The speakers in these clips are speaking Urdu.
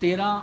13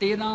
13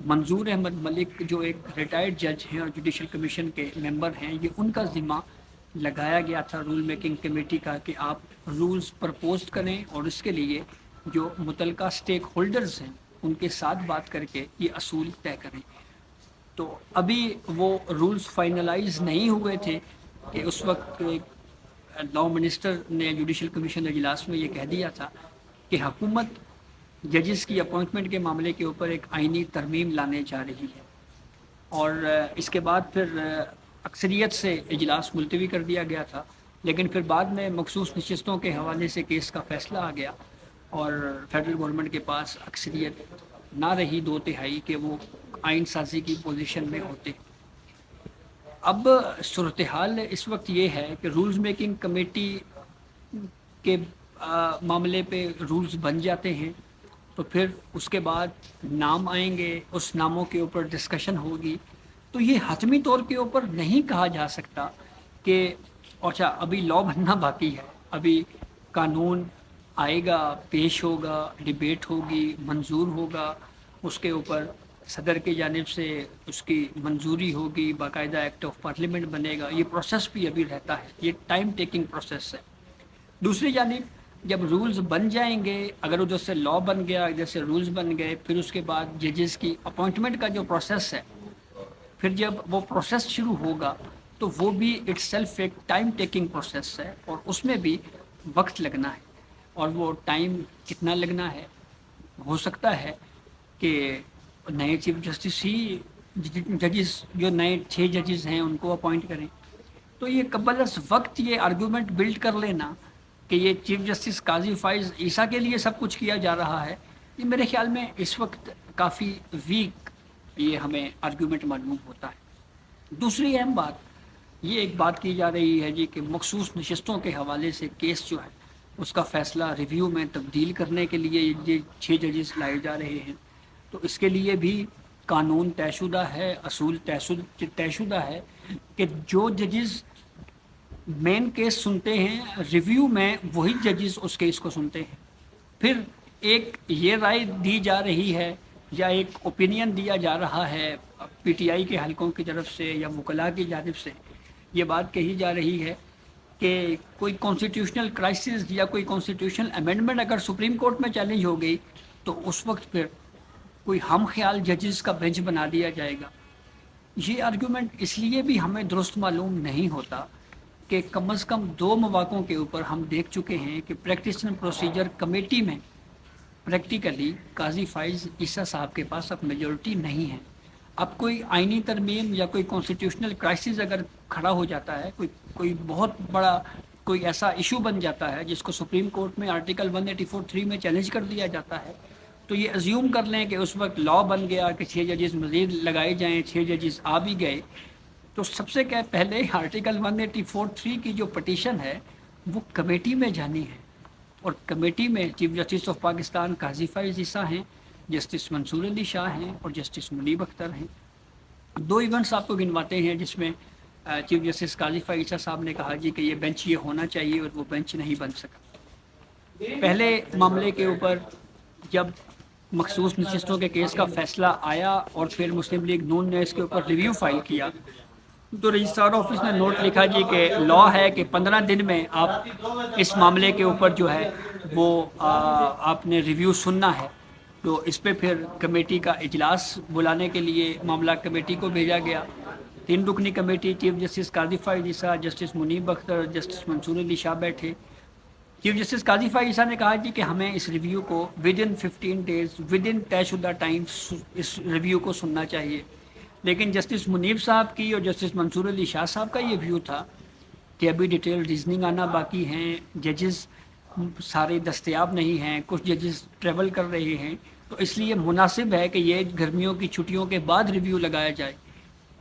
منظور احمد ملک جو ایک ریٹائرڈ جج ہیں اور جوڈیشل کمیشن کے ممبر ہیں، یہ ان کا ذمہ لگایا گیا تھا رول میکنگ کمیٹی کا کہ آپ رولز پرپوز کریں اور اس کے لیے جو متعلقہ اسٹیک ہولڈرز ہیں ان کے ساتھ بات کر کے یہ اصول طے کریں۔ تو ابھی وہ رولز فائنلائز نہیں ہوئے تھے کہ اس وقت لاء منسٹر نے جوڈیشل کمیشن اجلاس میں یہ کہہ دیا تھا کہ حکومت ججز کی اپوائنٹمنٹ کے معاملے کے اوپر ایک آئینی ترمیم لانے جا رہی ہے، اور اس کے بعد پھر اکثریت سے اجلاس ملتوی کر دیا گیا تھا، لیکن پھر بعد میں مخصوص نشستوں کے حوالے سے کیس کا فیصلہ آ گیا اور فیڈرل گورنمنٹ کے پاس اکثریت نہ رہی 2/3 کہ وہ آئین سازی کی پوزیشن میں ہوتے۔ اب صورتحال اس وقت یہ ہے کہ رولز میکنگ کمیٹی کے معاملے پہ رولز بن جاتے ہیں تو پھر اس کے بعد نام آئیں گے، اس ناموں کے اوپر ڈسکشن ہوگی، تو یہ حتمی طور کے اوپر نہیں کہا جا سکتا کہ اچھا ابھی لاء بننا باقی ہے، ابھی قانون آئے گا، پیش ہوگا، ڈیبیٹ ہوگی، منظور ہوگا، اس کے اوپر صدر کی جانب سے اس کی منظوری ہوگی، باقاعدہ ایکٹ آف پارلیمنٹ بنے گا، یہ پروسیس بھی ابھی رہتا ہے، یہ ٹائم ٹیکنگ پروسیس ہے۔ دوسری جانب جب رولز بن جائیں گے، اگر ادھر سے لاء بن گیا، ادھر سے رولز بن گئے، پھر اس کے بعد ججز کی اپوائنٹمنٹ کا جو پروسیس ہے، پھر جب وہ پروسیس شروع ہوگا تو وہ بھی اٹ سیلف ایک ٹائم ٹیکنگ پروسیس ہے اور اس میں بھی وقت لگنا ہے، اور وہ ٹائم کتنا لگنا ہے، ہو سکتا ہے کہ نئے چیف جسٹس ہی ججز جو نئے 6 ججز ہیں ان کو اپوائنٹ کریں، تو یہ قبل از وقت یہ آرگومنٹ بلڈ کر لینا کہ یہ چیف جسٹس قاضی فائز عیسیٰ کے لیے سب کچھ کیا جا رہا ہے، یہ میرے خیال میں اس وقت کافی ویک یہ ہمیں آرگومنٹ معلوم ہوتا ہے۔ دوسری اہم بات یہ ایک بات کی جا رہی ہے جی کہ مخصوص نشستوں کے حوالے سے کیس جو ہے اس کا فیصلہ ریویو میں تبدیل کرنے کے لیے یہ 6 ججز لائے جا رہے ہیں، تو اس کے لیے بھی قانون طے شدہ ہے، اصول طے شدہ ہے کہ جو ججز مین کیس سنتے ہیں ریویو میں وہی ججز اس کیس کو سنتے ہیں، پھر ایک یہ رائے دی جا رہی ہے یا ایک اوپینین دیا جا رہا ہے پی ٹی آئی کے حلقوں کی طرف سے یا وکلاء کی جانب سے، یہ بات کہی جا رہی ہے کہ کوئی کانسٹیٹیوشنل کرائسس یا کوئی کانسٹیٹیوشنل امینڈمنٹ اگر سپریم کورٹ میں چیلنج ہو گئی تو اس وقت پھر کوئی ہم خیال ججز کا بینچ بنا دیا جائے گا۔ یہ آرگومنٹ اس لیے بھی ہمیں درست معلوم نہیں ہوتا کہ کم از کم 2 مواقعوں کے اوپر ہم دیکھ چکے ہیں کہ پریکٹس اینڈ پروسیجر کمیٹی میں پریکٹیکلی قاضی فائز عیسیٰ صاحب کے پاس اب میجورٹی نہیں ہے۔ اب کوئی آئینی ترمیم یا کوئی کانسٹیٹیوشنل کرائسس اگر کھڑا ہو جاتا ہے، کوئی بہت بڑا کوئی ایسا ایشو بن جاتا ہے جس کو سپریم کورٹ میں آرٹیکل 184(3) میں چیلنج کر دیا جاتا ہے، تو یہ ازیوم کر لیں کہ اس وقت لاء بن گیا کہ 6 ججز مزید لگائے جائیں، 6 ججز آ بھی گئے، تو سب سے پہلے آرٹیکل 184(3) کی جو پٹیشن ہے وہ کمیٹی میں جانی ہے، اور کمیٹی میں چیف جسٹس آف پاکستان قاضی فائز عیسیٰ ہیں، جسٹس منصور علی شاہ ہیں اور جسٹس منیب اختر ہیں۔ 2 ایونٹس آپ کو گنواتے ہیں جس میں چیف جسٹس قاضی فائز عیسیٰ صاحب نے کہا جی کہ یہ بینچ یہ ہونا چاہیے اور وہ بینچ نہیں بن سکا۔ پہلے معاملے کے اوپر جب مخصوص نشستوں کے کیس کا فیصلہ آیا اور پھر مسلم لیگ نون نے اس کے اوپر ریویو فائل کیا تو رجسٹرار آفس نے نوٹ لکھا جی کہ لاء ہے کہ 15 دن میں آپ اس معاملے کے اوپر جو ہے وہ آپ نے ریویو سننا ہے، تو اس پہ پھر کمیٹی کا اجلاس بلانے کے لیے معاملہ کمیٹی کو بھیجا گیا۔ 3 رکنی کمیٹی چیف جسٹس قاضی فائز عیسیٰ، جسٹس منیب اختر، جسٹس منصور علی شاہ بیٹھے۔ چیف جسٹس قاضی فائز عیسیٰ نے کہا جی کہ ہمیں اس ریویو کو ودن 15 ڈیز ودن طے شدہ ٹائم اس ریویو کو سننا چاہیے، لیکن جسٹس منیب صاحب کی اور جسٹس منصور علی شاہ صاحب کا یہ ویو تھا کہ ابھی ڈیٹیل ریزننگ آنا باقی ہیں، ججز سارے دستیاب نہیں ہیں، کچھ ججز ٹریول کر رہے ہیں، تو اس لیے مناسب ہے کہ یہ گرمیوں کی چھٹیوں کے بعد ریویو لگایا جائے۔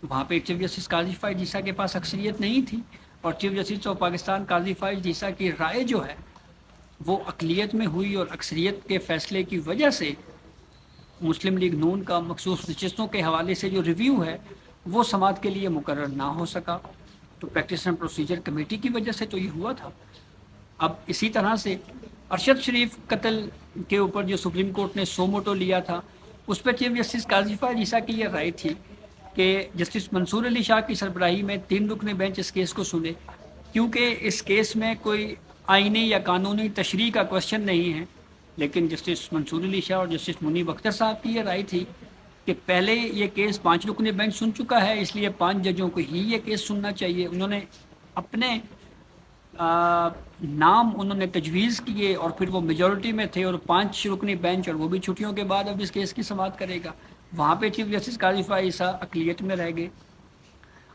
وہاں پہ چیف جسٹس قاضی فائز عیسیٰ کے پاس اکثریت نہیں تھی، اور چیف جسٹس آف پاکستان قاضی فائز عیسیٰ کی رائے جو ہے وہ اقلیت میں ہوئی، اور اکثریت کے فیصلے کی وجہ سے مسلم لیگ نون کا مخصوص نشستوں کے حوالے سے جو ریویو ہے وہ سماعت کے لیے مقرر نہ ہو سکا، تو پریکٹس اینڈ پروسیجر کمیٹی کی وجہ سے تو یہ ہوا تھا۔ اب اسی طرح سے ارشد شریف قتل کے اوپر جو سپریم کورٹ نے سو موٹو لیا تھا، اس پہ چیف جسٹس قاضی فائز عیسیٰ کی یہ رائے تھی کہ جسٹس منصور علی شاہ کی سربراہی میں 3 رکنی بینچ اس کیس کو سنے، کیونکہ اس کیس میں کوئی آئینی یا قانونی تشریح کا کوشچن نہیں ہے۔ لیکن جسٹس منصور علی شاہ اور جسٹس منیب اختر صاحب کی یہ رائے تھی کہ پہلے یہ کیس 5 رکنی بینچ سن چکا ہے، اس لیے 5 ججوں کو ہی یہ کیس سننا چاہیے۔ انہوں نے اپنے نام انہوں نے تجویز کیے اور پھر وہ میجورٹی میں تھے، اور 5 رکنی بینچ اور وہ بھی چھٹیوں کے بعد اب اس کیس کی سماعت کرے گا۔ وہاں پہ چیف جسٹس قاضی فائز عیسیٰ اقلیت میں رہ گئے۔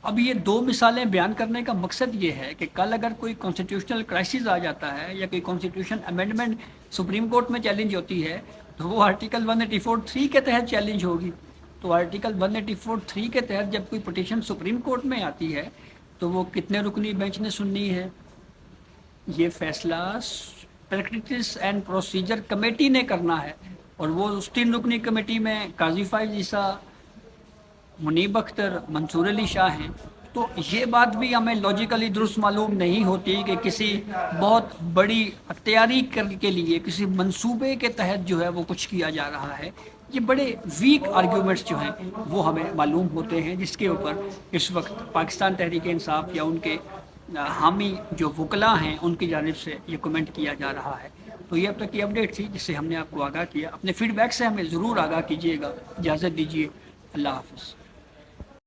اب یہ 2 مثالیں بیان کرنے کا مقصد یہ ہے کہ کل اگر کوئی کانسٹیٹیوشنل کرائسس آ جاتا ہے یا کوئی کانسٹیٹیوشن امینڈمنٹ سپریم کورٹ میں چیلنج ہوتی ہے تو وہ آرٹیکل 184(3) کے تحت چیلنج ہوگی۔ تو آرٹیکل 184(3) کے تحت جب کوئی پٹیشن سپریم کورٹ میں آتی ہے تو وہ کتنے رکنی بینچ نے سننی ہے، یہ فیصلہ پریکٹس اینڈ پروسیجر کمیٹی نے کرنا ہے، اور وہ اس 3 رکنی کمیٹی میں قاضی فائز عیسیٰ، منیب اختر، منصور علی شاہ ہیں۔ تو یہ بات بھی ہمیں لاجیکلی درست معلوم نہیں ہوتی کہ کسی بہت بڑی تیاری کے لیے کسی منصوبے کے تحت جو ہے وہ کچھ کیا جا رہا ہے۔ یہ بڑے ویک آرگیومنٹس جو ہیں وہ ہمیں معلوم ہوتے ہیں، جس کے اوپر اس وقت پاکستان تحریک انصاف یا ان کے حامی جو وکلاء ہیں ان کی جانب سے یہ کمنٹ کیا جا رہا ہے۔ تو یہ اب تک کی اپڈیٹ تھی جس سے ہم نے آپ کو آگاہ کیا۔ اپنے فیڈ بیک سے ہمیں ضرور آگاہ کیجیے گا۔ اجازت دیجیے، اللہ حافظ۔